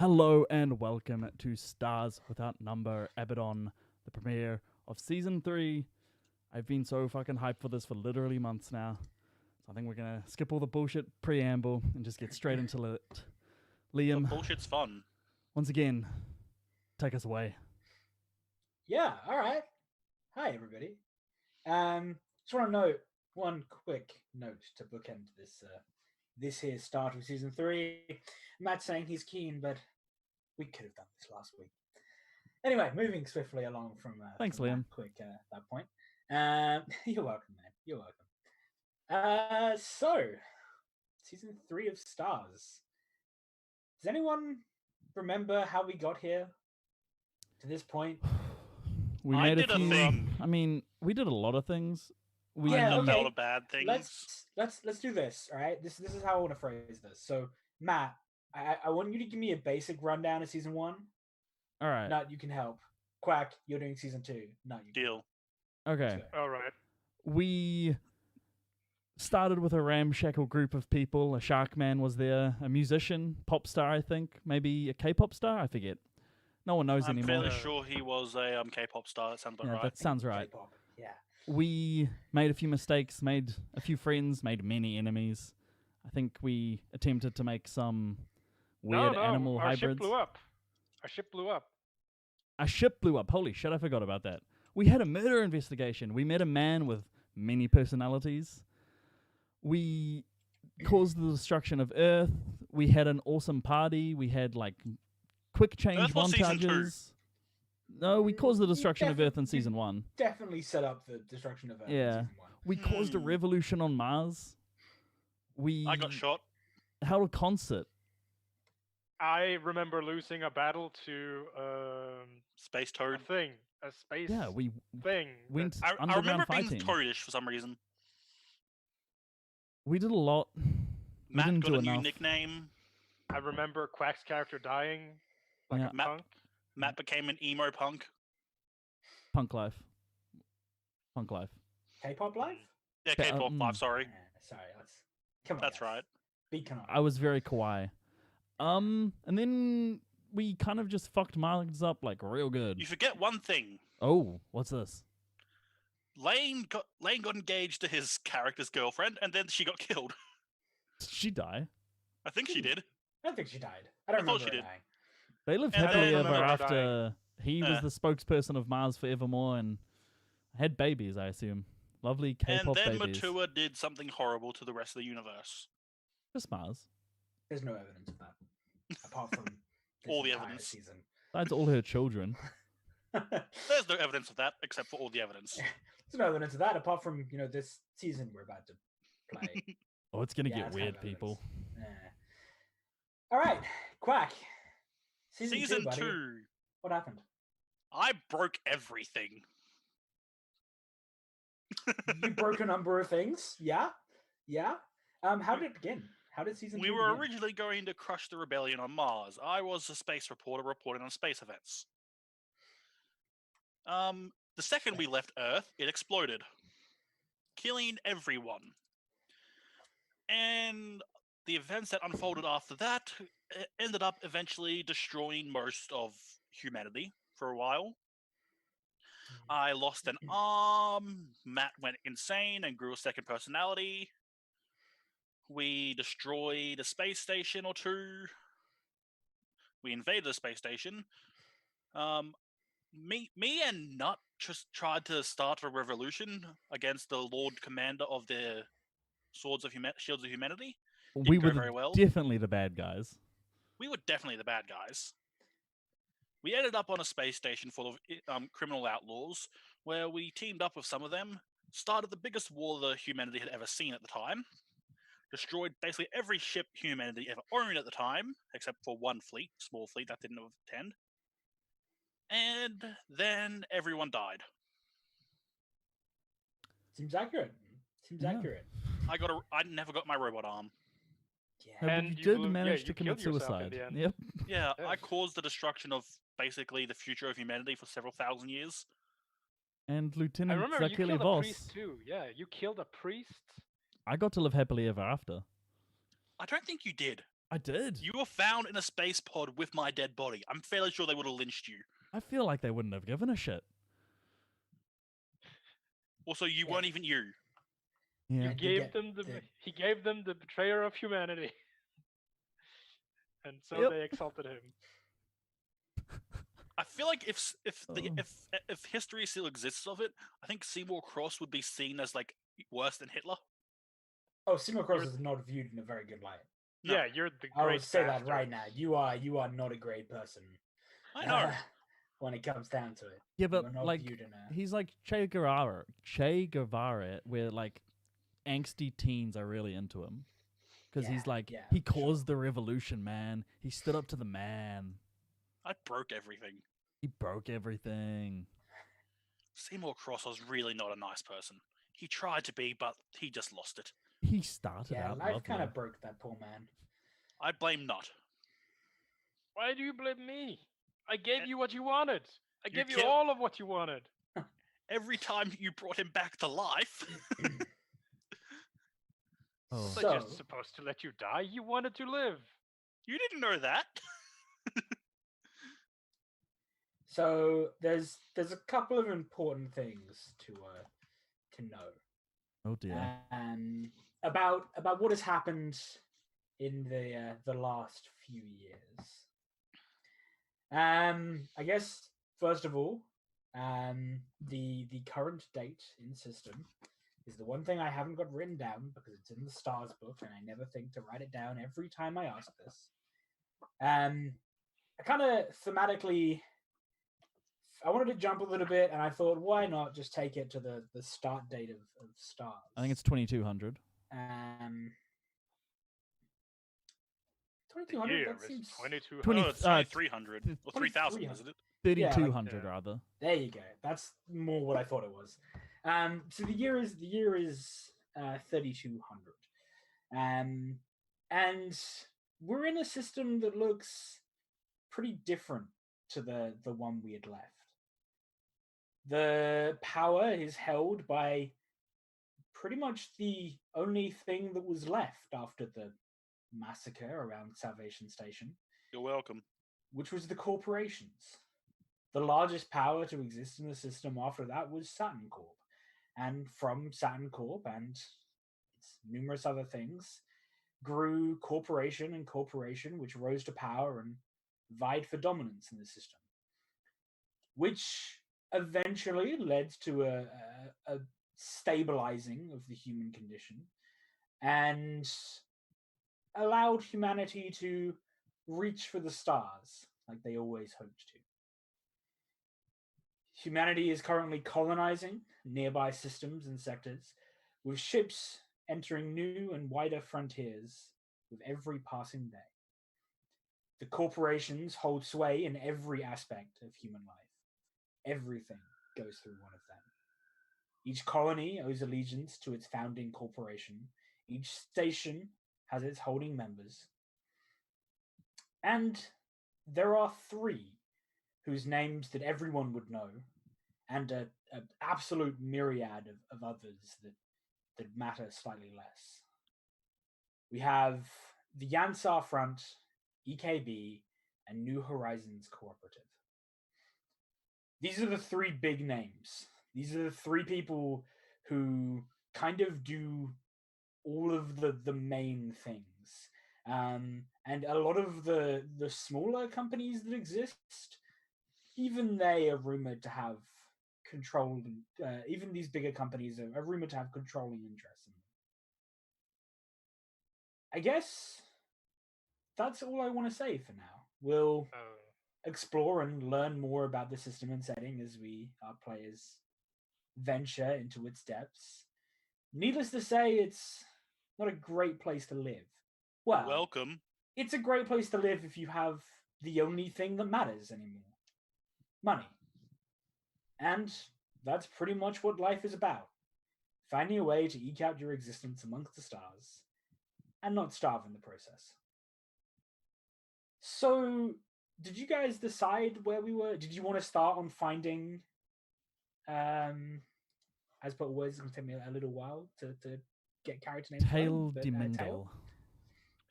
Hello and welcome to Stars Without Number Abaddon, the premiere of Season 3. I've been so fucking hyped for this for literally months now. So I think we're going to skip all the bullshit preamble and just get straight into it. Liam, Bullshit's fun. once again, take us away. Yeah, all right. Hi, everybody. Just want to note one quick note to bookend this here start of season 3. Matt's saying he's keen, but we could have done this last week. Anyway, moving swiftly along from Thanks, from Liam. that point. You're welcome, man. You're welcome. So season 3 of Stars. Does anyone remember how we got here to this point? We I made did a a few. thing. I mean, we did a lot of things. We Yeah, I know okay. all the bad things. Let's do this. All right. This is how I want to phrase this. So Matt, I want you to give me a basic rundown of season 1. All right. Nut, you can help. Quack, you're doing season 2. Nut, you can Deal. help. Okay. Let's go. All right. We started with a ramshackle group of people. A shark man was there, a musician, pop star, I think, maybe a K-pop star, I forget. No one knows I'm anymore. fairly sure he was a K-pop star. That sounds about Yeah, right. that sounds right. K-pop. Yeah. We made a few mistakes, made a few friends, made many enemies. I think we attempted to make some weird animal our hybrids. ship blew up. Our ship blew up. A ship blew up. Holy shit, I forgot about that. We had a murder investigation. We met a man with many personalities. We caused the destruction of Earth. We had an awesome party. We had like quick change Earth was season 2. montages. No, we caused the You destruction of Earth in you season 1. Definitely set up the destruction of Earth in Yeah. season 1. We caused a revolution on Mars. We I got shot. held a concert. I remember losing a battle to Space a Toad. thing, a space Yeah, we thing. went I underground remember being fighting. toadish for some reason. We did a lot. We Matt didn't got do a new enough. nickname. I remember Quack's character dying like Yeah. a punk. Matt became an emo punk. Punk life. Punk life. K-pop life? Yeah, Ba- K-pop life. Sorry. Sorry, come on. That's guys. right. Be canonical. I was very kawaii. And then we kind of just fucked Mars up like real good. You forget one thing. Oh, what's this? Lane got engaged to his character's girlfriend, and then she got killed. Did she die? I think she did. I don't think she died. I don't I thought remember she her did. dying. They lived And happily then- ever Remember her after. He was Uh. the spokesperson of Mars forevermore and had babies, I assume. Lovely And K-pop then babies. Matua did something horrible to the rest of the universe. Just Mars. There's no evidence of that. Apart from this All the entire evidence. season. Besides all her children. There's no evidence of that, except for all the evidence. There's no evidence of that apart from, this season we're about to play. Oh, it's gonna Yeah, get it's weird, kind of people. All right, Quack. Season, Season 2, buddy. 2. What happened? I broke everything. You broke a number of things. Yeah, yeah. How did it begin? How did season 2 We were begin? originally going to crush the rebellion on Mars. I was a space reporter reporting on space events. The second we left Earth, it exploded, killing everyone. And the events that unfolded after that ended up eventually destroying most of humanity for a while. I lost an arm. Matt went insane and grew a second personality. We destroyed a space station or two. We invaded a space station. Me and Nut just tried to start a revolution against the Lord Commander of the Shields of Humanity. We go were very well. definitely the bad guys. We were definitely the bad guys. We ended up on a space station full of criminal outlaws, where we teamed up with some of them, started the biggest war the humanity had ever seen at the time, destroyed basically every ship humanity ever owned at the time, except for one fleet, small fleet that didn't attend. And then everyone died. Seems accurate. Seems Yeah. accurate. I never got my robot arm. Yeah. But And you you did blew- yeah, manage you to commit killed yourself in suicide. the end. Yep. Yeah, I Yeah. caused the destruction of basically the future of humanity for several thousand years. And I Lieutenant remember you Zakeli killed a Voss. priest too. Yeah, you killed a priest. I got to live happily ever after. I don't think you did. I did. You were found in a space pod with my dead body. I'm fairly sure they would have lynched you. I feel like they wouldn't have given a shit. Also, you Yeah. weren't even you. Yeah. And He gave them the betrayer of humanity. And so Yep. they exalted him. I feel like if Oh. history still exists of it, I think Seymour Cross would be seen as like worse than Hitler. Oh, Seymour Cross is not viewed in a very good light. No. Yeah, you're the I will great say bastard. that right now. You are not a great person. I know. When it comes down to it. Yeah, You but are not like viewed in a... he's like Che Guevara, where like angsty teens are really into him because he's Yeah, like yeah, he for sure. caused the revolution, man. He stood up to the man. I broke everything. He broke everything. Seymour Cross was really not a nice person. He tried to be, but he just lost it. He started Yeah, out life lovely. kind of broke that poor man. I blame Nut. Why do you blame me? I gave you what you wanted. I You gave you killed- all of what you wanted. Every time you brought him back to life. Oh. But So- you're supposed to let you die. You wanted to live. You didn't know that. So there's a couple of important things to know. Oh dear. About what has happened in the last few years. I guess first of all, the current date in system is the one thing I haven't got written down because it's in the Stars book and I never think to write it down every time I ask this. I kind of thematically, I wanted to jump a little bit, and I thought, why not just take it to the start date of Stars? I think it's 2200. 2200. Year That is seems 2200. 20 Oh, it's 2300 or 3000, 2300. isn't it? 3200 Yeah. rather. There you go. That's more what I thought it was. So the year is 3200, and we're in a system that looks pretty different to the one we had left. The power is held by pretty much the only thing that was left after the massacre around Salvation Station, You're welcome. which was the corporations. The largest power to exist in the system after that was Saturn Corp. And from Saturn Corp and its numerous other things grew corporation and corporation, which rose to power and vied for dominance in the system, which eventually led to a stabilizing of the human condition and allowed humanity to reach for the stars like they always hoped to. Humanity is currently colonizing nearby systems and sectors, with ships entering new and wider frontiers with every passing day. The corporations hold sway in every aspect of human life. Everything goes through one of them. Each colony owes allegiance to its founding corporation. Each station has its holding members. And there are three whose names that everyone would know, and an absolute myriad of others that matter slightly less. We have the Yansar Front, EKB, and New Horizons Cooperative. These are the three big names. These are the three people who kind of do all of the main things. And a lot of the smaller companies that exist, even they are rumored to have control. Even these bigger companies are rumored to have controlling interests in them. I guess that's all I want to say for now. We'll explore and learn more about the system and setting as our players venture into its depths. Needless to say, it's not a great place to live. Well, Welcome. it's a great place to live if you have the only thing that matters anymore. Money. And that's pretty much what life is about. Finding a way to eke out your existence amongst the stars and not starve in the process. So, did you guys decide where we were? Did you want to start on finding, as per always, it's going to take me a little while to get character names. Tail but, de Tail? Mindel.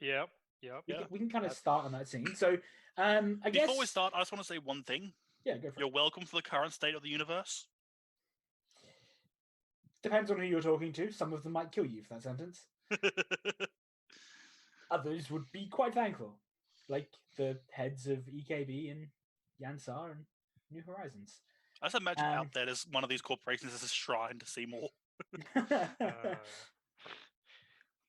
Yep. Yep. We Yeah. can, we can kind of That's- start on that scene. So, I guess Before we start, I just want to say one thing. yeah, go for You're it. welcome for the current state of the universe. Depends on who you're talking to. Some of them might kill you for that sentence. Others would be quite thankful, like the heads of EKB and Yansar and New Horizons. I just imagine Um, out there there's one of these corporations as a shrine to see more.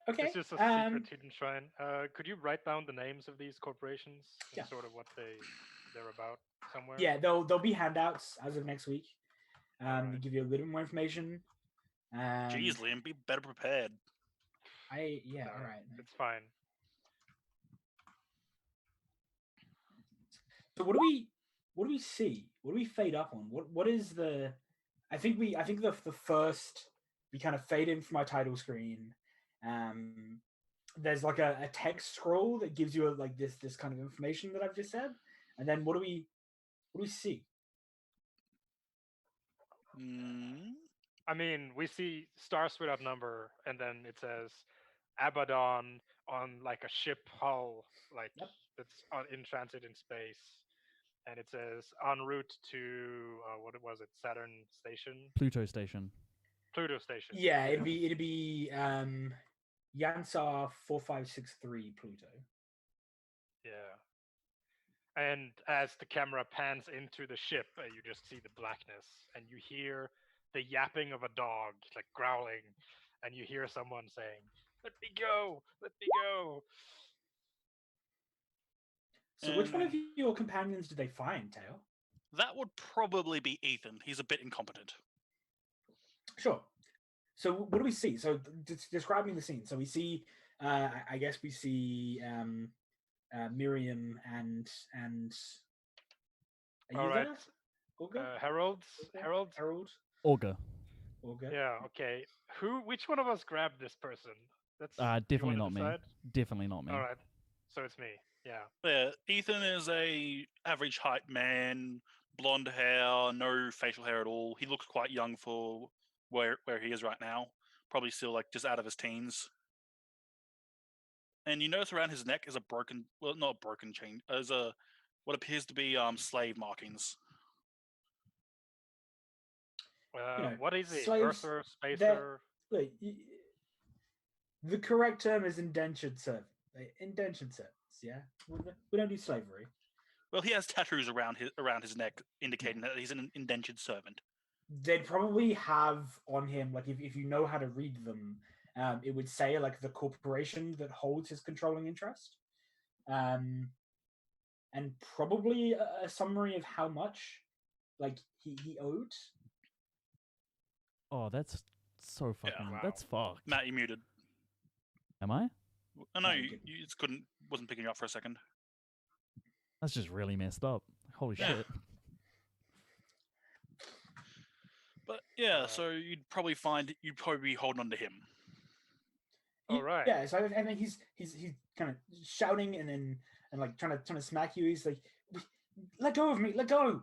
Okay. It's just a secret hidden shrine. Could you write down the names of these corporations and Yeah. sort of what they're about somewhere? Yeah, there'll be handouts as of next week. They Alright. give you a little more information. Jeez, Liam, be better prepared. All Alright, right. It's fine. So what do we see? What do we fade up on? What is the? I think the first we kind of fade in from our title screen. There's like a text scroll that gives you like this kind of information that I've just said, and then what do we see? Mm, I mean, we see Stars Without Number, and then it says Abaddon on like a ship hull, like Yep. that's in transit in space, and it says en route to what was it? Saturn Station, Pluto station. Pluto Station. Yeah, it'd be Yansar 4563 Pluto. Yeah. And as the camera pans into the ship, you just see the blackness, and you hear the yapping of a dog, like growling, and you hear someone saying, "Let me go! Let me go!" So which one of And- your companions did they find, Tail? that would probably be Ethan. He's a bit incompetent. Sure. So what do we see? So describing the scene. So we see, I guess we see Miriam and. Are you All right, there? Olga? Harold. Harold. Augur. Olga. Yeah. Okay. Which one of us grabbed this person? That's you Definitely wanna not me. decide? Definitely not me. All right. So it's me. Yeah. Yeah, Ethan is a average height man, blonde hair, no facial hair at all. He looks quite young for where he is right now. Probably still like just out of his teens. And you notice around his neck is a broken, well, not a broken chain, as a what appears to be slave markings. know, What is he? slaves, Earther, they're- spacer? Look, the correct term is indentured servant. Indentured servants. Yeah, we don't do slavery. Well, he has tattoos around his neck indicating that he's an indentured servant. They'd probably have on him, like if you know how to read them, it would say like the corporation that holds his controlling interest, and probably a summary of how much like he owed. Oh, that's so fucking. Wow. That's fucked. Matt, you muted. Am I? I know No, you you, didn't. you just wasn't picking you up for a second. That's just really messed up. Holy Yeah. shit. But yeah, Uh, so you'd probably be holding on to him. All right. Yeah, so I mean he's kind of shouting and like trying to smack you. He's like, "Let go of me! Let go!"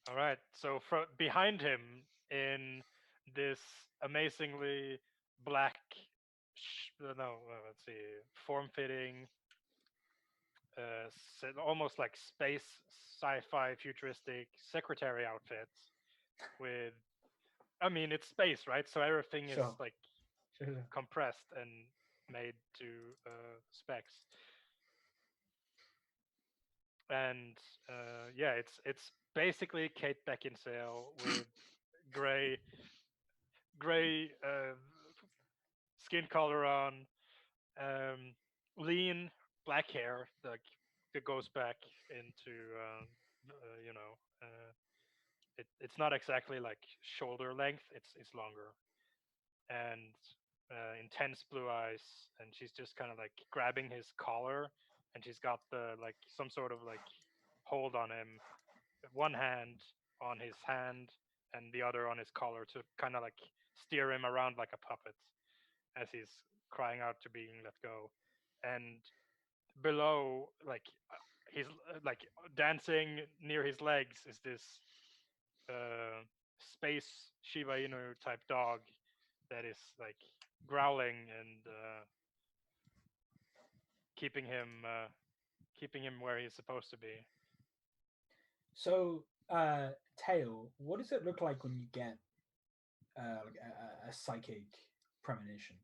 All right. So behind him, in this amazingly black, let's see, form-fitting, almost like space sci-fi futuristic secretary outfits with, I mean, it's space, right? So everything is Sure. like Sure. compressed and made to specs. And yeah, it's basically Kate Beckinsale with gray skin color on, lean black hair that goes back into you know, it's not exactly like shoulder length, it's longer, and intense blue eyes, and she's just kind of like grabbing his collar, and she's got the like some sort of like hold on him, one hand on his hand and the other on his collar to kind of like steer him around like a puppet as he's crying out to being let go. And below, like he's like dancing near his legs is this space Shiba Inu type dog that is like growling and keeping him where he's supposed to be. So, Tail, what does it look like when you get like a psychic premonition?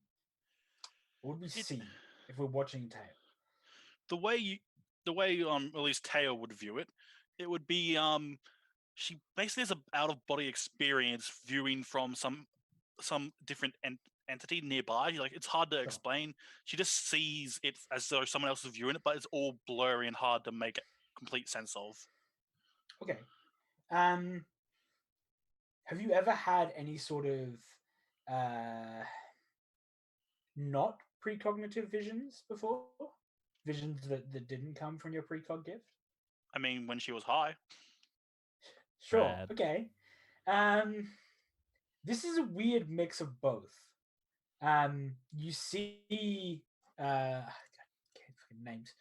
What would we see if we're watching Tail? The way at least Teo would view it, it would be she basically has a out of body experience viewing from some different entity nearby. Like, it's hard to Sure. explain. She just sees it as though someone else is viewing it, but it's all blurry and hard to make complete sense of. Okay. Have you ever had any sort of not precognitive visions before? Visions that didn't come from your precog gift? I mean, when she was high. Sure. Rad. Okay. This is a weird mix of both. You see names.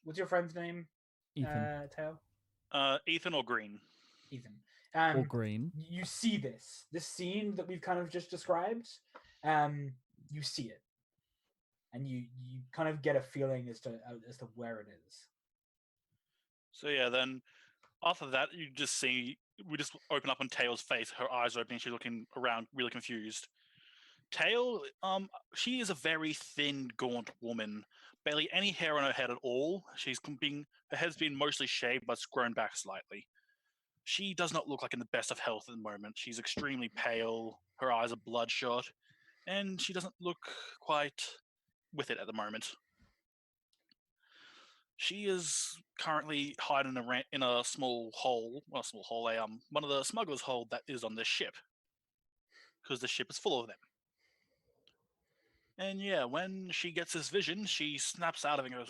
What's your friend's name? Ethan. Tail? Ethan or Green? Ethan. Or Green. You see this scene that we've kind of just described. You see it, and you kind of get a feeling as to where it is. So yeah, then after that, we just open up on Tail's face. Her eyes are opening. She's looking around, really confused. Tail, she is a very thin, gaunt woman. Barely any hair on her head at all. Her head's been mostly shaved, but it's grown back slightly. She does not look like in the best of health at the moment. She's extremely pale. Her eyes are bloodshot, and she doesn't look quite with it at the moment. She is currently hiding in a small hole. Well, a small hole. One of the smugglers' hole that is on this ship, because the ship is full of them. And yeah, when she gets this vision, she snaps out of it and goes,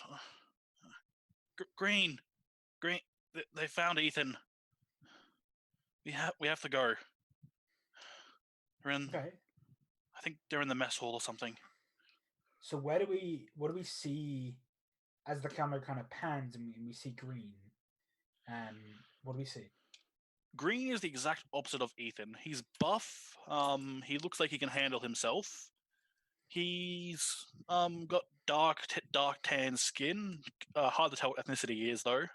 Green, they found Ethan. We have to go. Okay. I think they're in the mess hall or something. So what do we see as the camera kind of pans and we see Green? What do we see? Green is the exact opposite of Ethan. He's buff. He looks like he can handle himself. He's got dark tan skin. Hard to tell what ethnicity he is though.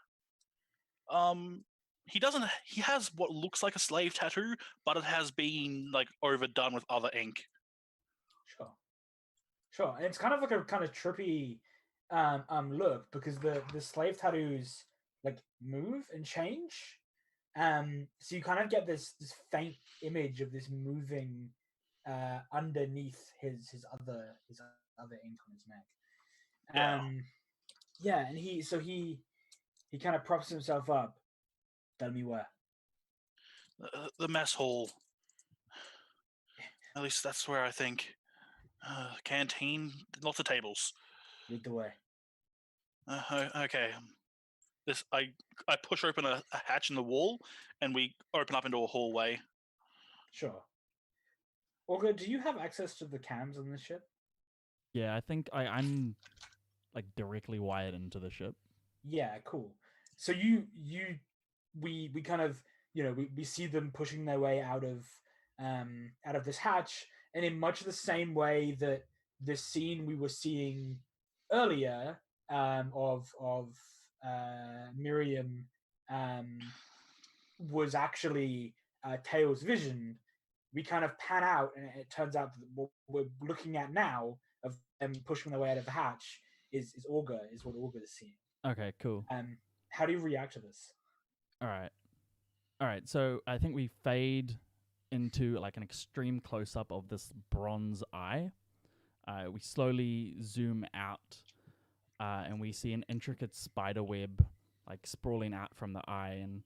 He has what looks like a slave tattoo, but it has been like overdone with other ink. Sure. And it's kind of like a kind of trippy look, because the slave tattoos like move and change. So you kind of get this faint image of this moving underneath his other ink on his neck. Yeah, and he kind of props himself up. Tell me where. The mess hall. At least that's where I think. Canteen, lots of tables. Lead the way. Okay. I push open a hatch in the wall, and we open up into a hallway. Sure. Olga, do you have access to the cams on this ship? Yeah, I think I'm like directly wired into the ship. Yeah, cool. So we kind of, we see them pushing their way out of this hatch, and in much the same way that the scene we were seeing earlier of Miriam was actually Tail's vision. We kind of pan out, and it turns out that what we're looking at now of them pushing their way out of the hatch is Olga, is what Olga is seeing. Okay, cool. How do you react to this? All right. So I think we fade into like an extreme close-up of this bronze eye. We slowly zoom out, and we see an intricate spider web like sprawling out from the eye and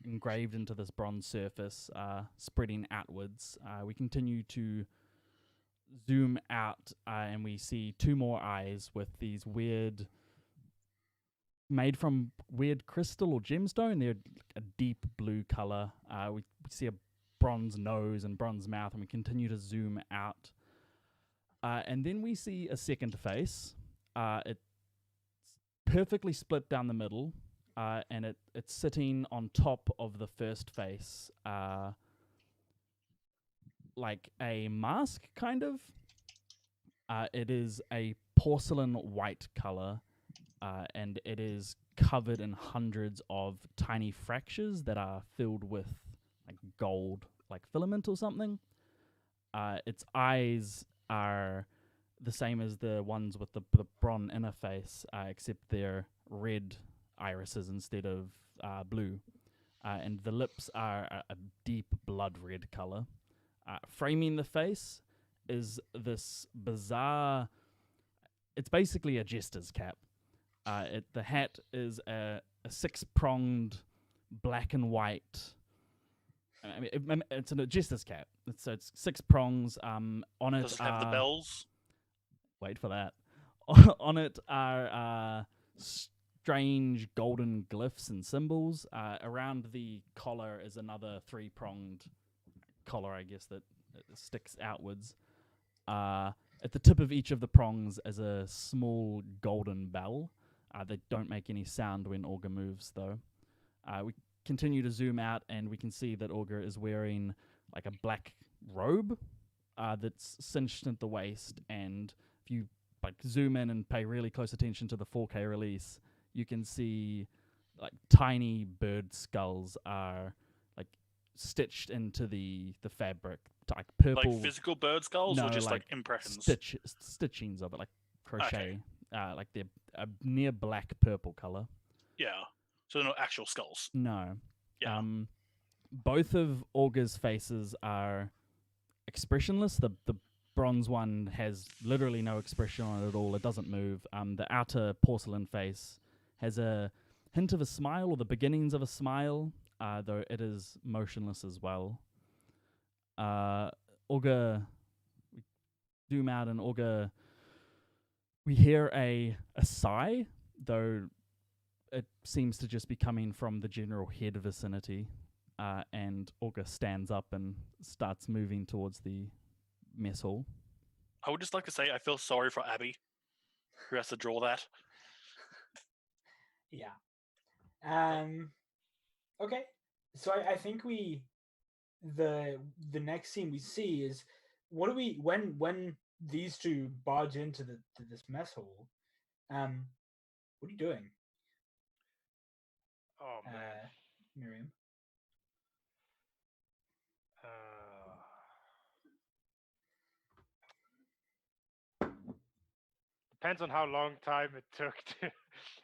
engraved into this bronze surface, spreading outwards. We continue to zoom out, and we see two more eyes with these made from weird crystal or gemstone. They're a deep blue color. We see a bronze nose and bronze mouth, and we continue to zoom out. And then we see a second face. It's perfectly split down the middle, and it's sitting on top of the first face, like a mask, kind of. It is a porcelain white color, and it is covered in hundreds of tiny fractures that are filled with like gold, like filament or something. Its eyes are the same as the ones with the bronze interface, except they're red irises instead of blue. And the lips are a deep blood red color. Framing the face is this bizarre... It's basically a jester's cap. The hat is a six-pronged black and white... it's a jester's cap. It's 6 prongs. On it Does it have the bells? Wait for that. On it are strange golden glyphs and symbols. Around the collar is another 3-pronged collar, I guess, that sticks outwards. At the tip of each of the prongs is a small golden bell. They don't make any sound when Augur moves, though. We continue to zoom out, and we can see that Augur is wearing like a black robe that's cinched at the waist, and if you like zoom in and pay really close attention to the 4K release, you can see like tiny bird skulls are like stitched into the fabric, like purple. Like physical bird skulls, No, or just like impressions? Stitchings of it, like crochet. Like they're a near black purple color. Yeah. So they're not actual skulls. No. Yeah. Both of Augur's faces are expressionless. The bronze one has literally no expression on it at all. It doesn't move. The outer porcelain face has a hint of a smile, or the beginnings of a smile, though it is motionless as well. Augur, we zoom out, and Augur, we hear a sigh, though it seems to just be coming from the general head vicinity. And Augur stands up and starts moving towards the mess hall. I would just like to say I feel sorry for Abby, who has to draw that. Yeah. Okay. So I think the next scene we see is when these two barge into this mess hall. What are you doing? Oh man, Miriam. Depends on how long time it took to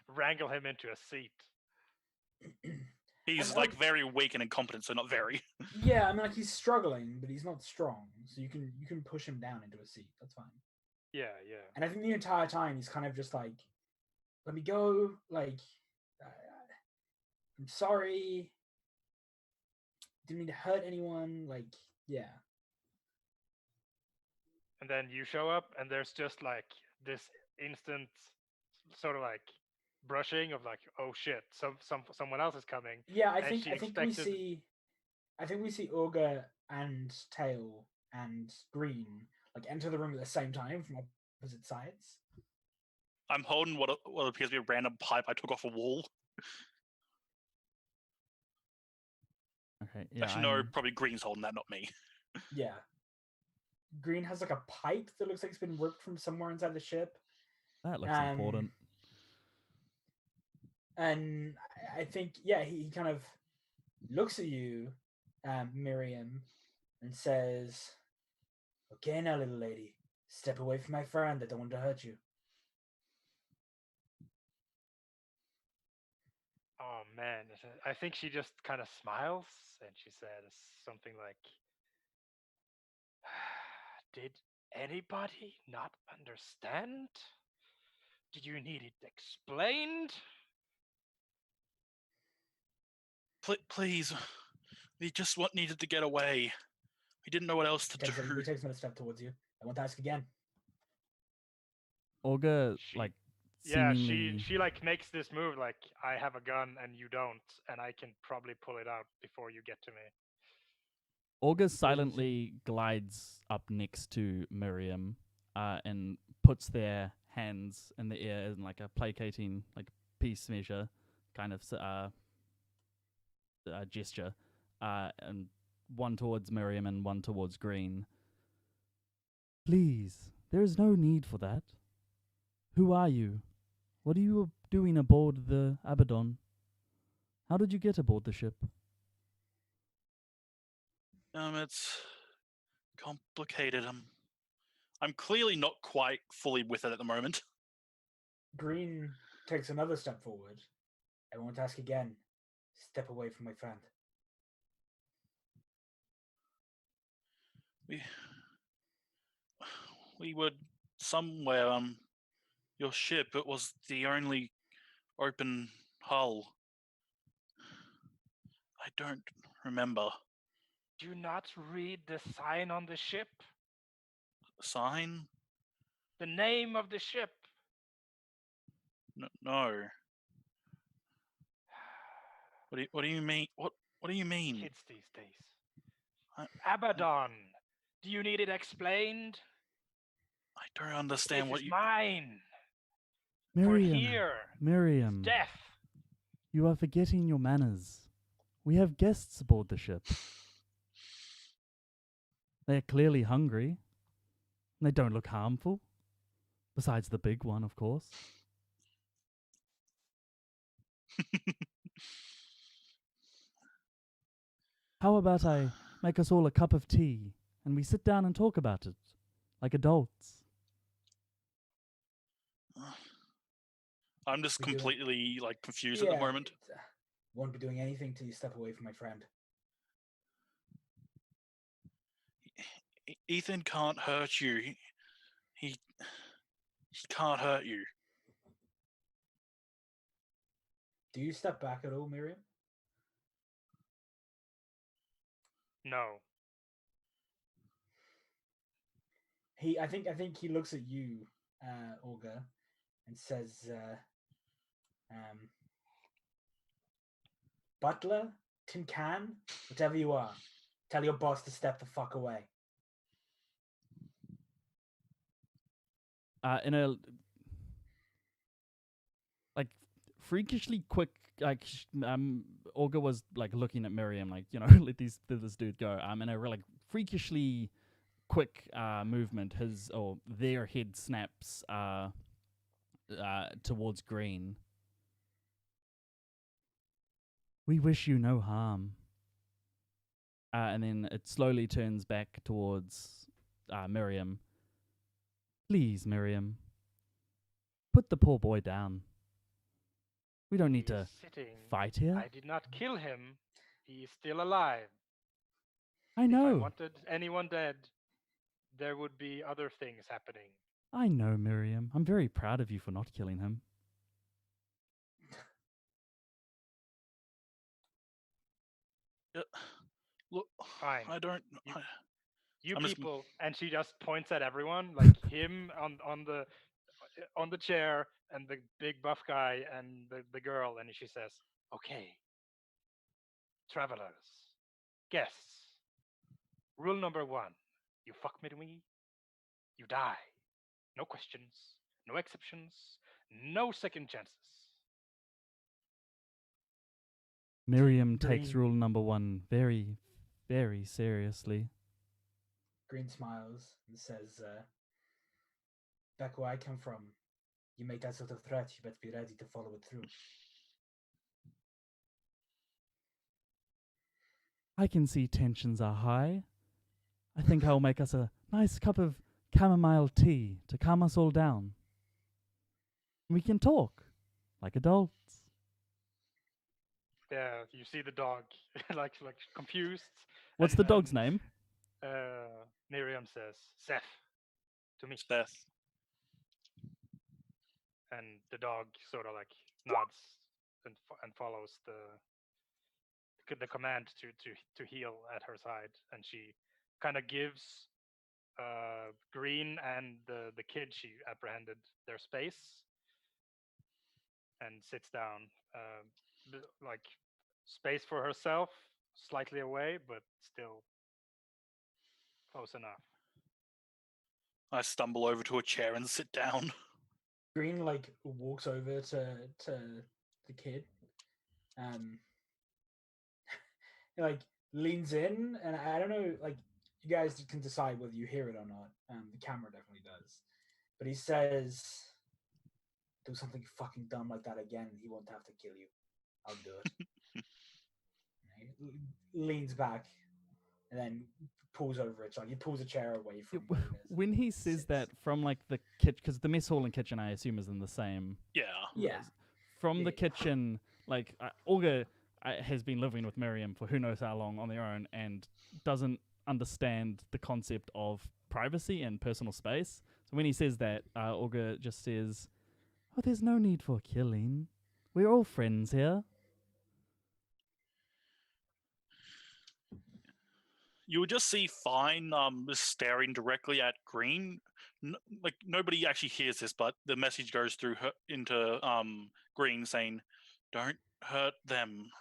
wrangle him into a seat. He's like very weak and incompetent, so not very. Yeah, I mean, like, he's struggling, but he's not strong, so you can push him down into a seat. That's fine. Yeah. And I think the entire time he's kind of just like, "Let me go. Like, I'm sorry. Didn't mean to hurt anyone." Like, yeah. And then you show up, and there's just like this instant sort of like brushing of like, oh shit, someone else is coming. Yeah, I And think we see Augur and Tail and Green like enter the room at the same time from opposite sides. I'm holding what appears to be a random pipe I took off a wall. Okay, yeah. Actually, no, probably Green's holding that, not me. Yeah. Green has like a pipe that looks like it's been ripped from somewhere inside the ship. That looks important. And I think, yeah, he kind of looks at you, Miriam, and says, "Okay, now, little lady, step away from my friend. I don't want to hurt you." Oh man, I think she just kind of smiles and she says something like, "Did anybody not understand? Did you need it explained?" Please, we just needed to get away. We didn't know what else to do. He takes another step towards you. I want to ask again. Augur, like, seemingly... she like makes this move like, I have a gun and you don't, and I can probably pull it out before you get to me. Augur silently glides up next to Miriam and puts their hands in the air in like a placating, like peace measure kind of gesture, and one towards Miriam and one towards Green. "Please, there is no need for that. Who are you? What are you doing aboard the Abaddon? How did you get aboard the ship? It's complicated. I'm clearly not quite fully with it at the moment. Green takes another step forward. I won't ask again. Step away from my friend. We were somewhere. Your ship. It was the only open hull. I don't remember. Do you not read the sign on the ship? Sign? The name of the ship? No. What do you mean? What do you mean? Kids these days. I- Abaddon. Do you need it explained? I don't understand This what is you. mine. For Miriam, here is Miriam, death. you are forgetting your manners. We have guests aboard the ship. They are clearly hungry. And they don't look harmful. Besides the big one, of course. How about I make us all a cup of tea and we sit down and talk about it like adults? I'm just We do it. completely like confused at the moment. Won't be doing anything till you step away from my friend. Ethan can't hurt you. He can't hurt you. Do you step back at all, Miriam? No. I think he looks at you, Olga, and says, "Butler, tin can, whatever you are, tell your boss to step the fuck away." In a like freakishly quick, like Olga was like looking at Miriam, like, you know, let this dude go. In a like freakishly quick movement, his or their head snaps towards Green. We wish you no harm. And then it slowly turns back towards Miriam. Please, Miriam, put the poor boy down. We don't need to fight here. I did not kill him. He is still alive. I If I know. wanted anyone dead, there would be other things happening. I know, Miriam. I'm very proud of you for not killing him. Look, Fine. I don't. You I'm just- people, and she just points at everyone, like him on the chair, and the big buff guy, and the girl, and she says, "Okay, travelers, guests. Rule number 1: you fuck with me, you die. No questions, no exceptions, no second chances." Miriam takes Green. rule number 1 very, very seriously. Green smiles and says, "Back where I come from, you make that sort of threat, you better be ready to follow it through." I can see tensions are high. I think I'll make us a nice cup of chamomile tea to calm us all down. We can talk like adults. Yeah, you see the dog, like confused. What's the dog's name? Miriam says, "Seth," to me. Death. And the dog sort of like nods and follows the command to heal at her side, and she kind of gives Green and the kid she apprehended their space and sits down, like space for herself, slightly away, but still close enough. I stumble over to a chair and sit down. Green like walks over to the kid, he, like leans in, and I don't know, like you guys can decide whether you hear it or not. The camera definitely does, but he says, do something fucking dumb like that again, he won't have to kill you. I'll do it. He leans back and then pulls over it. So he pulls a chair away from where it is. When he says that from like the kitchen, because the mess hall and kitchen I assume is in the same. Yeah. From the Yeah. kitchen, like Olga has been living with Miriam for who knows how long on their own and doesn't understand the concept of privacy and personal space. So when he says that, Olga just says, "Oh, there's no need for killing. We're all friends here." You would just see Fine just staring directly at Green. Like nobody actually hears this, but the message goes through her into Green saying, "Don't hurt them.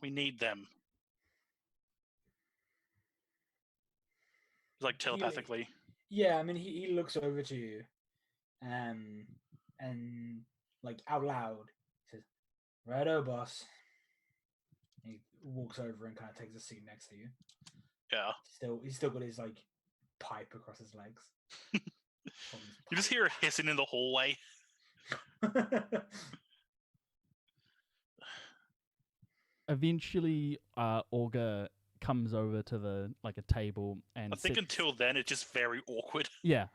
We need them." Like telepathically. Yeah, I mean, he looks over to you, and like out loud says, "Righto, boss." He walks over and kind of takes a seat next to you. Yeah. He's still got his like pipe across his legs. You just hear a hissing in the hallway. Eventually, Olga comes over to the like a table and I think until then it's just very awkward. yeah.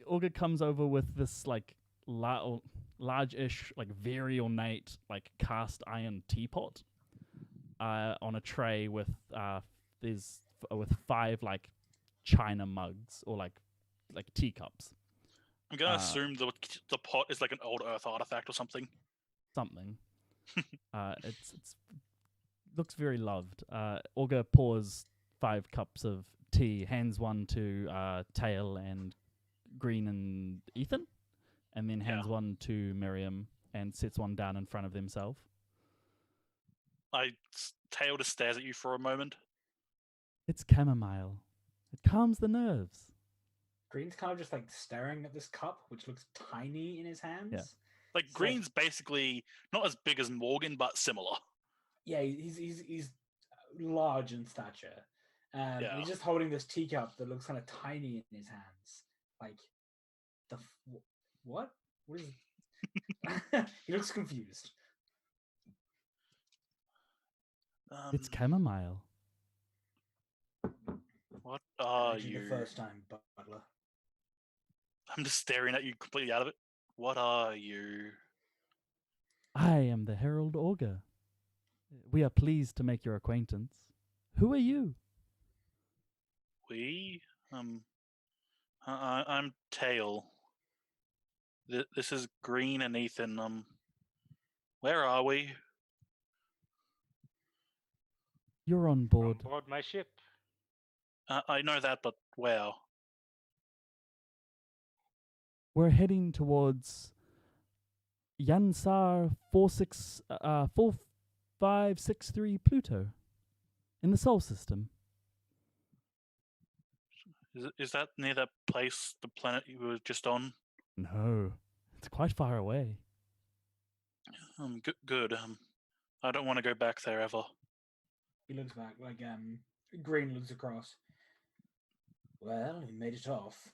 Olga comes over with this like large-ish, like very ornate, like cast iron teapot on a tray with with 5 like china mugs or like teacups. I'm gonna assume the pot is like an old Earth artifact or something. It's looks very loved. Olga pours 5 cups of tea, hands one to Tail and Green and Ethan, and then hands one to Miriam and sets one down in front of themselves. Tail just stares at you for a moment. It's chamomile. It calms the nerves. Green's kind of just like staring at this cup, which looks tiny in his hands. Yeah. Like Green's basically not as big as Morgan, but similar. Yeah, he's large in stature. He's just holding this teacup that looks kind of tiny in his hands. Like, what? What is it? He looks confused. It's chamomile. What are you? The first time, Butler. I'm just staring at you completely out of it. What are you? I am the Herald Olga. We are pleased to make your acquaintance. Who are you? We? I'm Tail. This is Green and Ethan. Where are we? You're on board. On board my ship. I know that, but where? We're heading towards Yansar 4563 Pluto in the Sol system. Is that near that place, the planet you were just on? No, it's quite far away. Good. I don't want to go back there ever. He looks back, like Green looks across. Well, we made it off.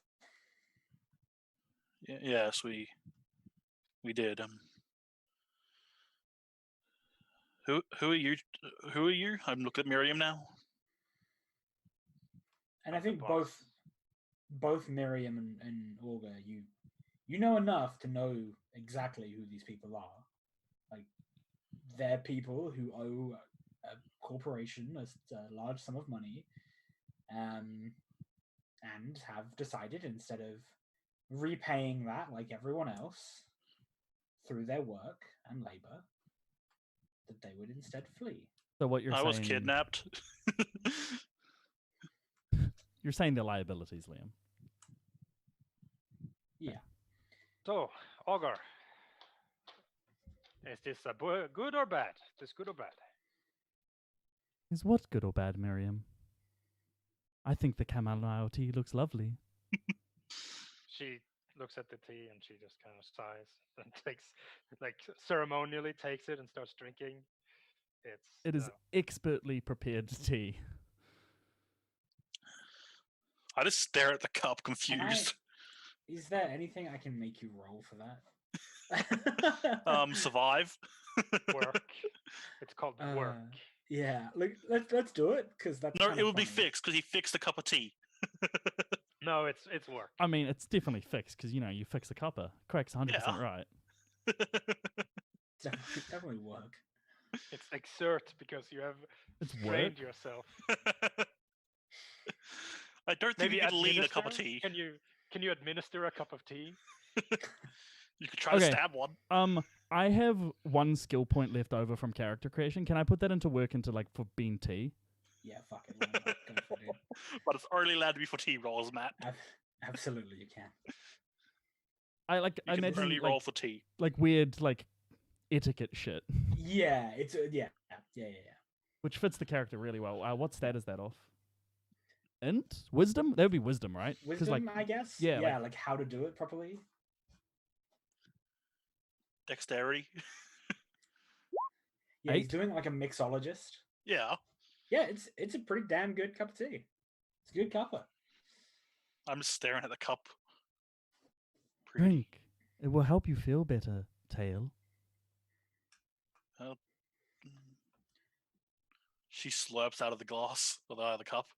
Yes, we did. Who are you? Who are you? I'm looking at Miriam now. And I think both Miriam and Olga, you know enough to know exactly who these people are. Like, they're people who owe a corporation a large sum of money, and have decided, instead of repaying that like everyone else through their work and labor, that they would instead flee. So what you're saying? I was kidnapped. You're saying the liabilities, Liam. Yeah. So, Augur, is this good or bad? Is this good or bad? Is what good or bad, Miriam? I think the chamomile tea looks lovely. She looks at the tea and she just kind of sighs and ceremonially takes it and starts drinking. It is expertly prepared tea. I just stare at the cup, confused. Is there anything I can make you roll for that? Survive. Work. It's called work. Yeah, let's do it because that's No, kind it of would be funny. fixed because he fixed a cup of tea. No, it's work. I mean, it's definitely fixed because you fix a cuppa. Craig's 100% Yeah. right. Definitely work. It's exert because you have It's strained work. yourself. I don't think Maybe you could lead a cup of administer? tea. Can you administer a cup of tea? You could try Okay. to stab one. I have one skill point left over from character creation. Can I put that into work into for being tea? Yeah, fuck it. Why not? Go for it, dude. But it's only allowed to be for tea rolls, Matt. Absolutely, you can. I You can imagine only roll for tea. weird etiquette shit, Yeah, it's yeah. which fits the character really well. What stat is that off? Int? Wisdom? That would be wisdom, right? 'Cause, Wisdom, I guess. yeah, Yeah, like how to do it properly. Dexterity. Yeah, he's 8? doing like a mixologist. Yeah. Yeah, it's a pretty damn good cup of tea. It's a good cuppa. I'm just staring at the cup. Pretty. Drink. It will help you feel better, Tail. She slurps out of the glass or the cup,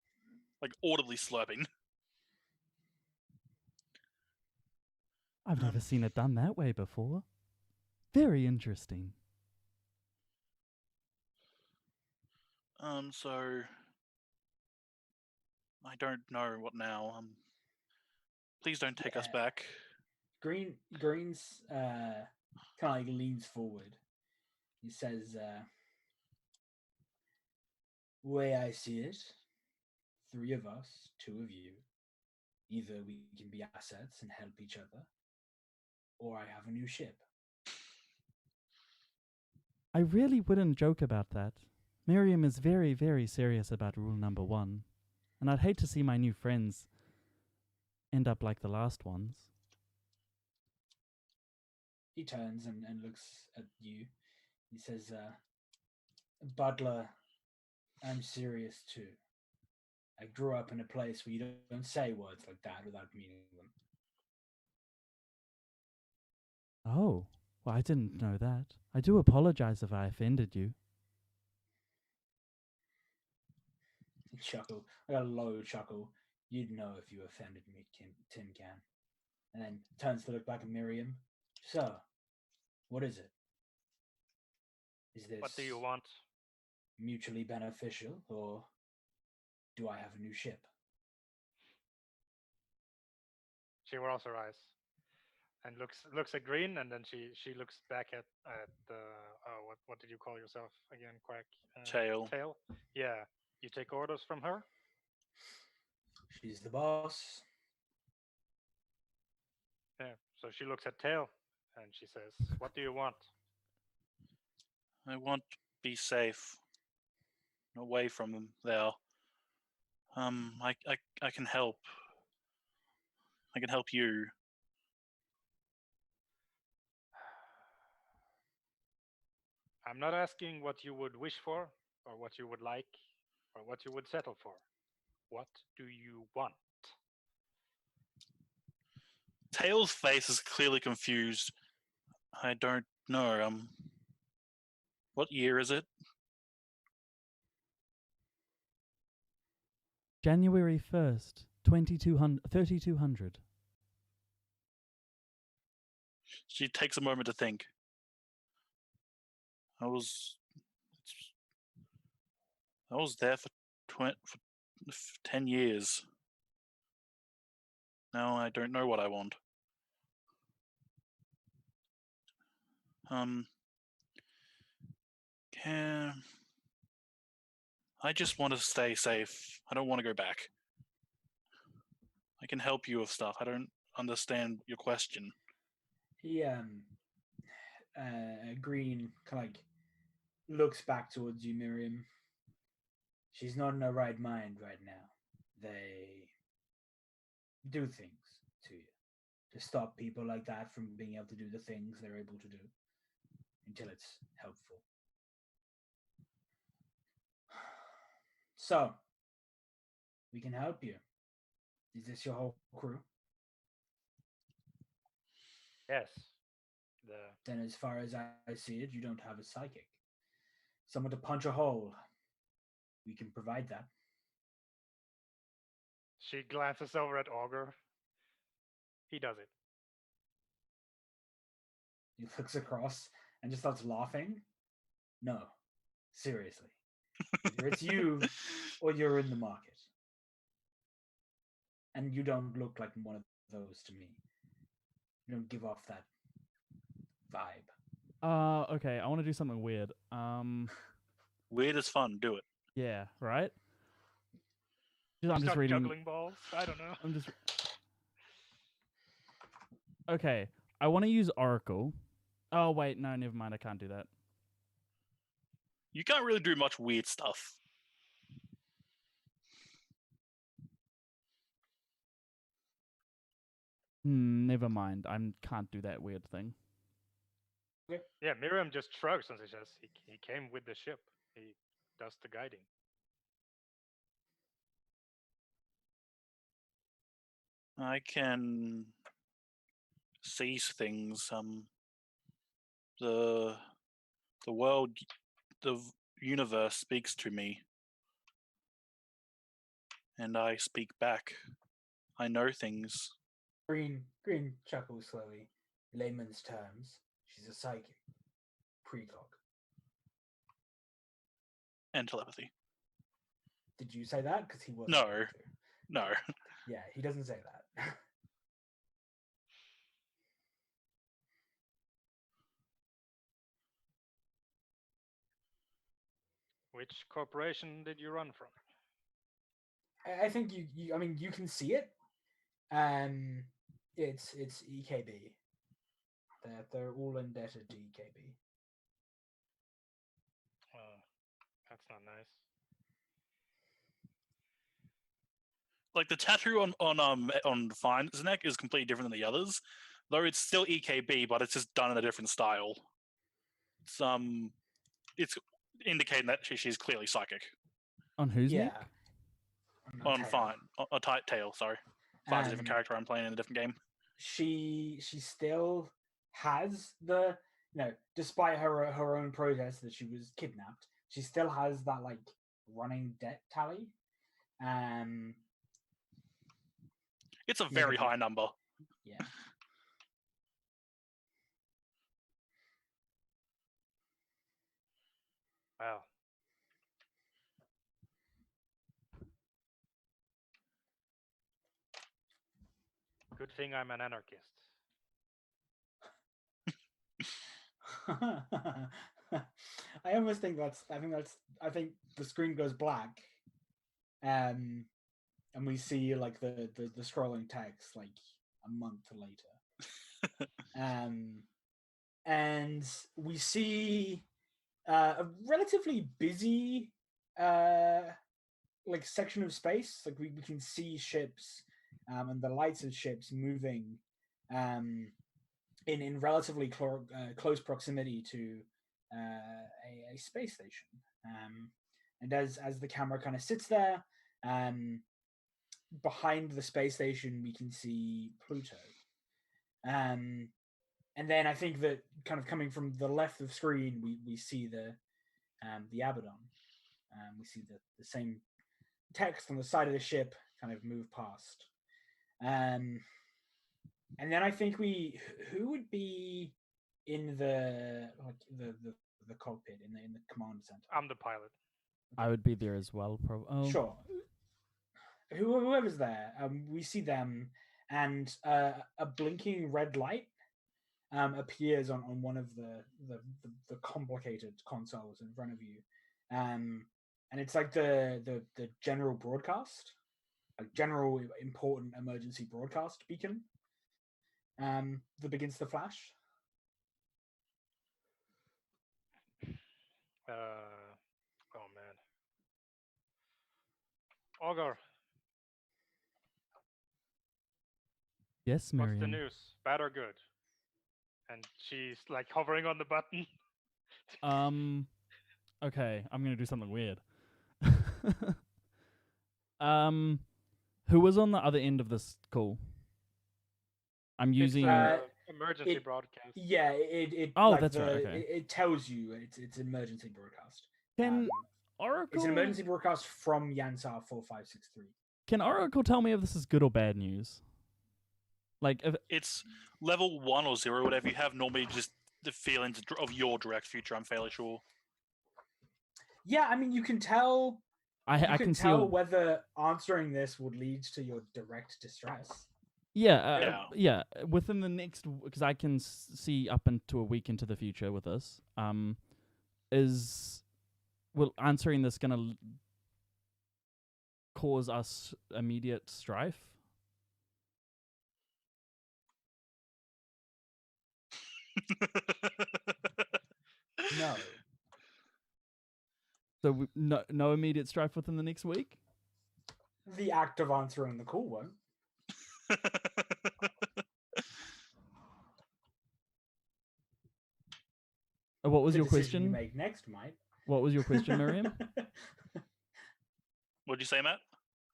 like audibly slurping. I've never seen it done that way before. Very interesting. So I don't know what now. Please don't take us back. Green's kind of like leans forward. He says, way I see it, 3 of us, 2 of you, either we can be assets and help each other, or I have a new ship. I really wouldn't joke about that. Miriam is very, very serious about rule number 1, and I'd hate to see my new friends end up like the last ones. He turns and looks at you. He says, Butler, I'm serious too. I grew up in a place where you don't say words like that without meaning them. Oh, well, I didn't know that. I do apologize if I offended you. Chuckle. I got a low chuckle. You'd know if you offended me, Tin Can. And then turns to look back at Miriam. So, what is it? Is this What do you want? mutually beneficial, or do I have a new ship? She rolls her eyes and looks at Green, and then she looks back at what did you call yourself again, Quack? Tail. Tail. Yeah. You take orders from her. She's the boss. Yeah. So she looks at Tail, and she says, "What do you want?" I want to be safe, away from them. There. I can help. I can help you. I'm not asking what you would wish for, or what you would like, or what you would settle for. What do you want? Tail's face is clearly confused. I don't know. What year is it? January 1st, 3200. She takes a moment to think. I was there for 10 years. Now I don't know what I want. I just want to stay safe. I don't want to go back. I can help you with stuff. I don't understand your question. He Green kind of like looks back towards you, Miriam. She's not in her right mind right now. They do things to you to stop people like that from being able to do the things they're able to do until it's helpful. So, we can help you. Is this your whole crew? Yes. The Then, as far as I see it, you don't have a psychic. Someone to punch a hole. We can provide that. She glances over at Augur. He does it. He looks across and just starts laughing. No, seriously. Either it's you or you're in the market. And you don't look like one of those to me. You don't give off that vibe. Okay, I want to do something weird. Weird is fun. Do it. Yeah, right? I'm just Start reading. juggling balls. I don't know. I'm just. Okay, I want to use Oracle. Oh, wait, no, never mind. I can't do that. You can't really do much weird stuff. Never mind. I can't do that weird thing. Yeah, Miriam just shrugs and says he came with the ship. He does the guiding. I can seize things. The world, the universe speaks to me, and I speak back. I know things. Green chuckles slowly. Layman's terms. She's a psychic. Precog. And telepathy. Did you say that? Because he wasn't. No. going to. No. Yeah, he doesn't say that. Which corporation did you run from? I think you. I mean, you can see it. It's EKB. They're all indebted to EKB. That's not nice. Like the tattoo on Fine's neck is completely different than the others, though it's still EKB, but it's just done in a different style. It's indicating that she's clearly psychic. On whose Yeah. neck? On Fine, a tight tail. Sorry, Fine's a different character I'm playing in a different game. She still has the despite her own protest that she was kidnapped, she still has that like running debt tally. It's a very high number. Yeah. Wow. Good thing I'm an anarchist. I almost think I think the screen goes black, and we see like the scrolling text like a month later. And we see a relatively busy like section of space. Like we can see ships and the lights of ships moving in relatively close proximity to a space station. And as the camera kind of sits there, behind the space station, we can see Pluto. And then I think that kind of coming from the left of screen, we see the Abaddon. We see the same text on the side of the ship kind of move past. And then I think who would be in the cockpit in the command center? I'm the pilot. I would be there as well, probably. Sure. Whoever's there, we see them, and a blinking red light appears on one of the complicated consoles in front of you, and it's like the general broadcast, like general important emergency broadcast beacon, that begins to flash. Oh man. Augur, Yes, Miriam. what's the news? Bad or good? And she's like hovering on the button. Okay, I'm gonna do something weird. Who was on the other end of this call? I'm using. Emergency It- broadcast. Yeah, it Oh, like that's right, okay. it tells you it's an emergency broadcast. Can It's Oracle an emergency broadcast from Yansar 4563. Can Oracle tell me if this is good or bad news? Like, if It's level 1 or 0, whatever you have. Normally, just the feelings of your direct future. I'm fairly sure. Yeah, I mean, you can tell. I You can can tell see. whether answering this would lead to your direct distress. Yeah. Within the next, because I can see up into a week into the future with this. Will answering this gonna cause us immediate strife? No. So no immediate strife within the next week. The act of answering the call won't. What was The your decision you question? make next might. What was your question, Miriam? What'd you say, Matt?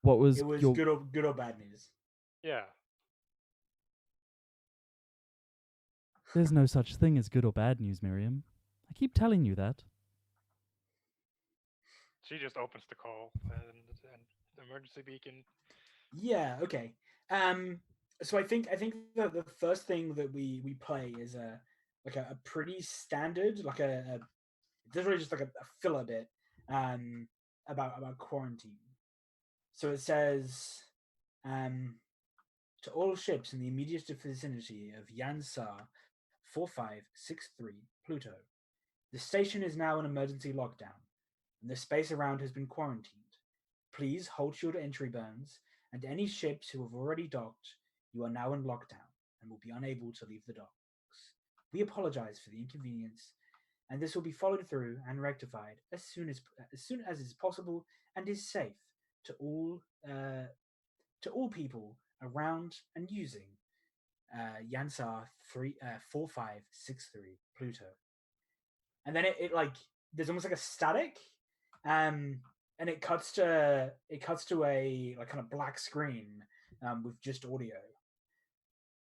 What was It was your good or bad news. Yeah. There's no such thing as good or bad news, Miriam. I keep telling you that. She just opens the call and the emergency beacon. Yeah. Okay. So I think the first thing that we play is a pretty standard this is really just like a filler bit about quarantine. So it says to all ships in the immediate vicinity of Yansar 4563 Pluto. The station is now in emergency lockdown, and the space around has been quarantined. Please hold your entry burns, and any ships who have already docked, you are now in lockdown and will be unable to leave the docks. We apologize for the inconvenience, and this will be followed through and rectified as soon as is possible and is safe to all people around and using Yansar 4563 Pluto. And then it like there's almost like a static, and it cuts to a like kind of black screen with just audio,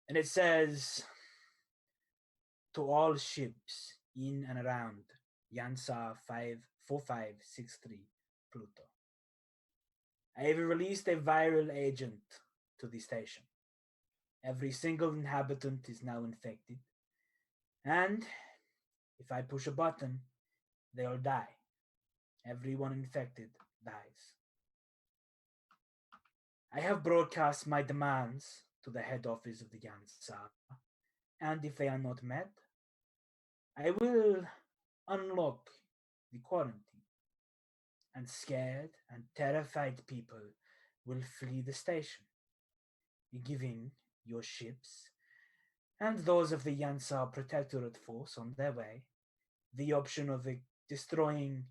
and it says to all ships in and around Yansar 4563 Pluto. I have released a viral agent to the station. Every single inhabitant is now infected, and if I push a button, they'll die. Everyone infected dies. I have broadcast my demands to the head office of the Yansar, and if they are not met, I will unlock the quarantine, and scared and terrified people will flee the station, giving your ships and those of the Yansar Protectorate Force on their way the option of destroying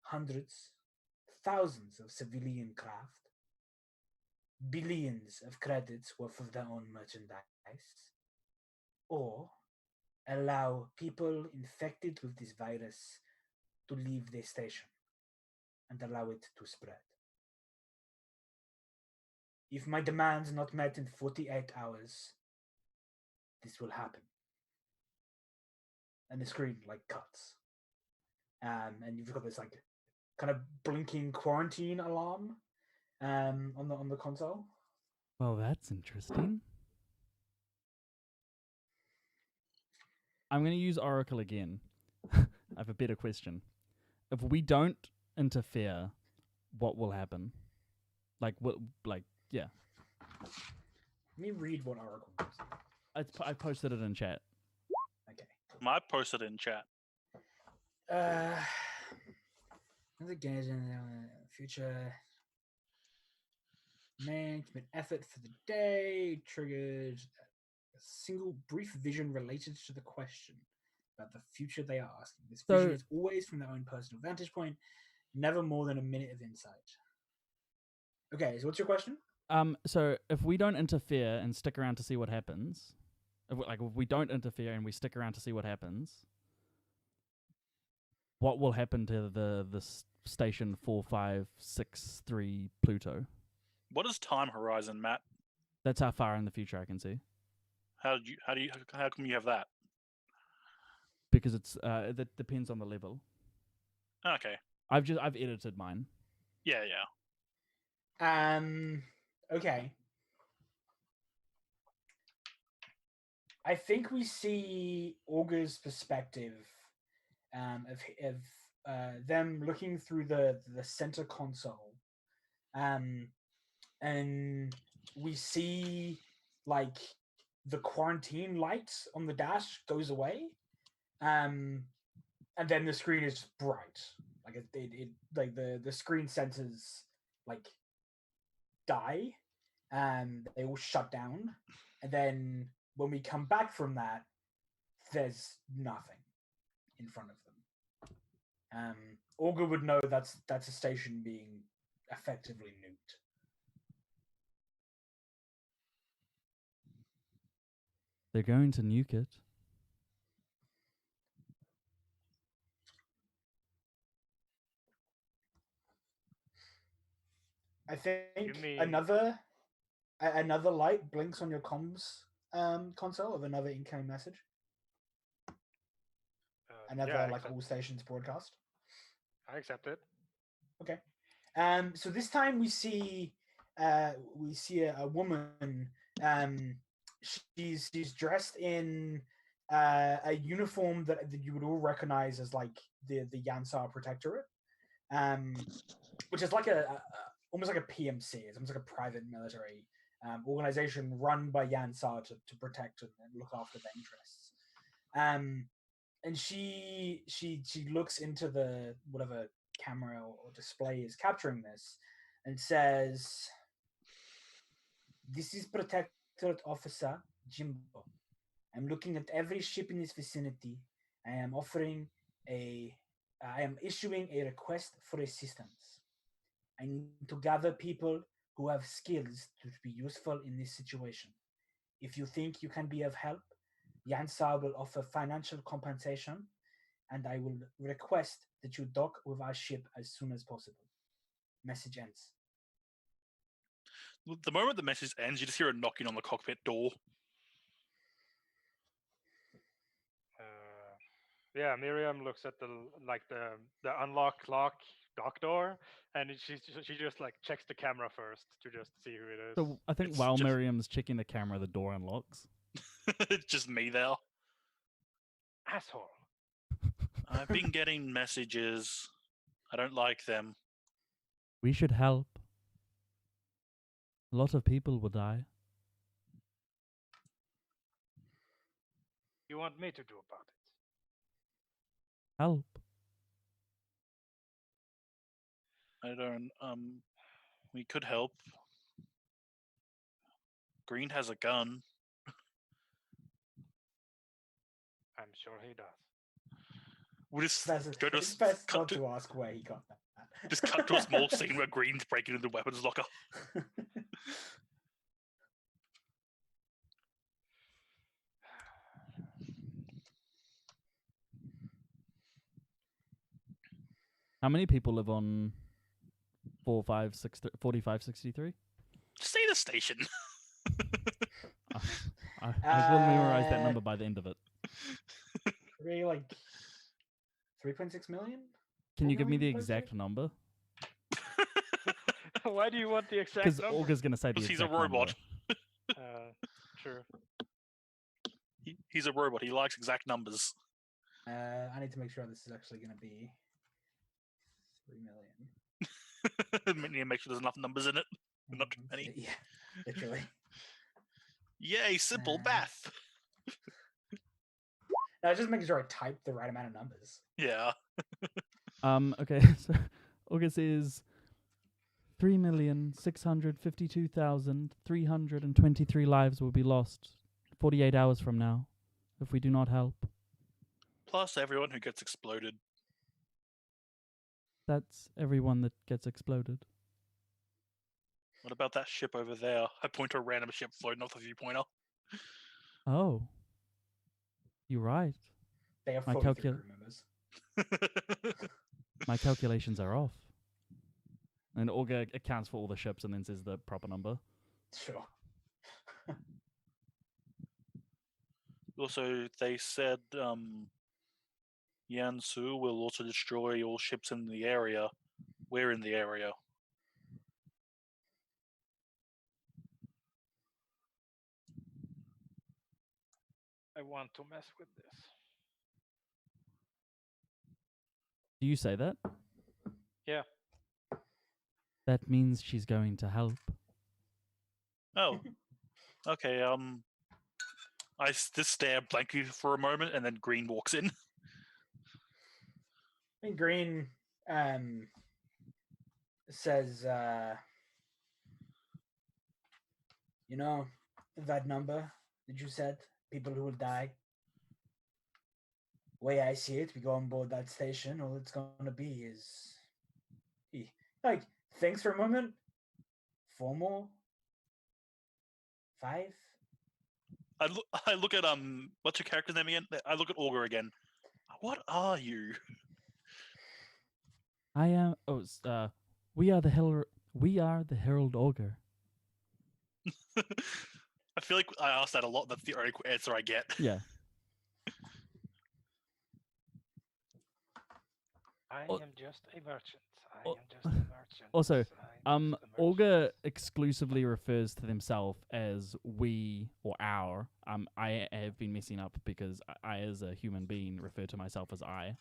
hundreds, thousands of civilian craft, billions of credits worth of their own merchandise, or allow people infected with this virus to leave their station and allow it to spread. If my demands not met in 48 hours, this will happen. And the screen like cuts. And you've got this like kind of blinking quarantine alarm on the console. Well, that's interesting. I'm going to use Oracle again. I have a better question. If we don't interfere, what will happen? Yeah. Let me read what Oracle does. I posted it in chat. Okay. I posted in chat. The games in the future. Man, commit effort for the day. Triggered a single brief vision related to the question about the future they are asking. This vision is always from their own personal vantage point, never more than a minute of insight. Okay, so what's your question? So if we don't interfere and stick around to see what happens, if we don't interfere and we stick around to see what happens, what will happen to the station 4563 Pluto? What is time horizon, Matt? That's how far in the future I can see. How come you have that? Because it's that depends on the level. Okay. I've edited mine. Yeah. Okay. I think we see Augur's perspective of them looking through the center console, and we see like the quarantine light on the dash goes away, and then the screen is just bright, like it like the screen sensors like die, and they all shut down, and then when we come back from that, there's nothing in front of them. Augur would know that's a station being effectively nuked. They're going to nuke it. I think mean- another light blinks on your comms console of another incoming message. Another yeah, like all stations broadcast. I accept it. Okay. So this time we see a woman. She's dressed in a uniform that you would all recognize as like the Yansar Protectorate, which is like almost like a PMC. It's almost like a private military organization run by Yansar to protect and look after their interests. And she looks into the whatever camera or display is capturing this and says, "This is Protectorate Officer Jimbo. I'm looking at every ship in this vicinity. I am issuing a request for assistance. I need to gather people who have skills to be useful in this situation. If you think you can be of help, Yansar will offer financial compensation, and I will request that you dock with our ship as soon as possible." Message ends. The moment the message ends, you just hear a knocking on the cockpit door. Yeah, Miriam looks at the unlock lock dock door, and she just like checks the camera first to just see who it is. So I think It's while just- Miriam's checking the camera, the door unlocks. It's just me there. Asshole. I've been getting messages. I don't like them. We should help. A lot of people will die. You want me to do about it? Help. I don't. We could help. Green has a gun. I'm sure he does. We'll just go to It's best cut not to, to ask where he got that. just cut to a small scene where Green's breaking into the weapons locker. How many people live on 4563? Say the station. I will memorize that number by the end of it. Really, like 3.6 million? Can you give me the million posted? exact number? Why do you want the exact Because number? Olga's going to say the Because he's a exact number. robot. True. He's a robot. He likes exact numbers. I need to make sure this is actually going to be 3 million. Make sure there's enough numbers in it. Not too many. Yeah, literally. Yay, simple Uh, math. No, just making sure I typed the right amount of numbers. Yeah. Okay, so Olga says 3,652,323 lives will be lost 48 hours from now if we do not help. Plus everyone who gets exploded. That's everyone that gets exploded. What about that ship over there? I point to a random ship floating off the viewpointer. Oh. You're right. They have My 43 calcul- crew members. My calculations are off. And Olga accounts for all the ships and then says the proper number. Sure. Also, they said Yansu will also destroy all ships in the area. We're in the area. I want to mess with this. Do you say that? Yeah. That means she's going to help. Oh, okay. Just stare blankly for a moment, and then Green walks in. And Green says, you know, that number that you said, people who will die. Way I see it, we go on board that station, all it's gonna be is like thinks for a moment. 4 more? 5? I look at what's your character's name again? I look at Augur again. What are you? I am. We are the Herald Augur. I feel like I ask that a lot. That's the only answer I get. Yeah. I Oh. am just a merchant. I Oh. am just a merchant. Also, I am just a merchant. Augur exclusively refers to themselves as we or our. I have been messing up because I as a human being, refer to myself as I.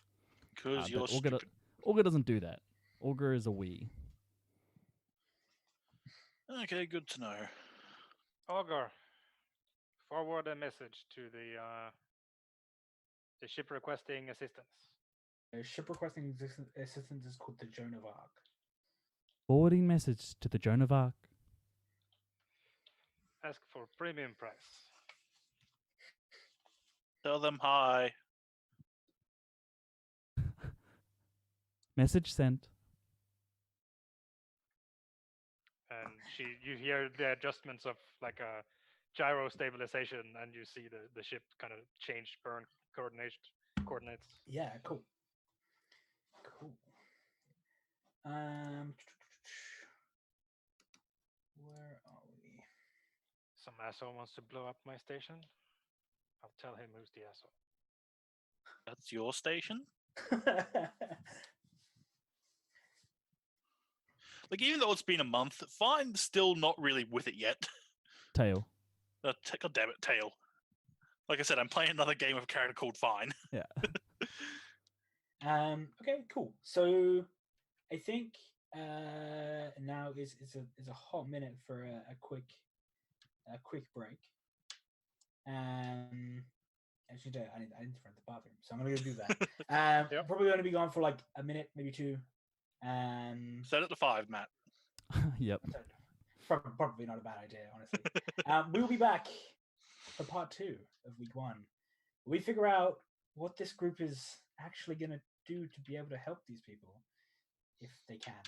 Because you're But stupid. Augur doesn't do that. Augur is a we. Okay, good to know. Augur, forward a message to the ship requesting assistance. A ship requesting assistance is called the Joan of Arc. Forwarding message to the Joan of Arc. Ask for premium price. Tell them hi. Message sent. And you hear the adjustments of like a gyro stabilization, and you see the ship kind of change burn coordinates. Yeah, cool. Cool. Where are we? Some asshole wants to blow up my station. I'll tell him who's the asshole. That's your station? Like, even though it's been a month, Fine's still not really with it yet. Tail. God damn it, Tail. Like I said, I'm playing another game of a character called Fine. Yeah. Okay, cool. So I think now is a hot minute for a quick break. Actually, I need to run to the bathroom, so I'm gonna go do that. Yep. Probably gonna be gone for like a minute, maybe 2. Set it to 5, Matt. Yep. Probably not a bad idea, honestly. We'll be back for part 2 of week 1. We figure out what this group is actually gonna do to be able to help these people, if they can.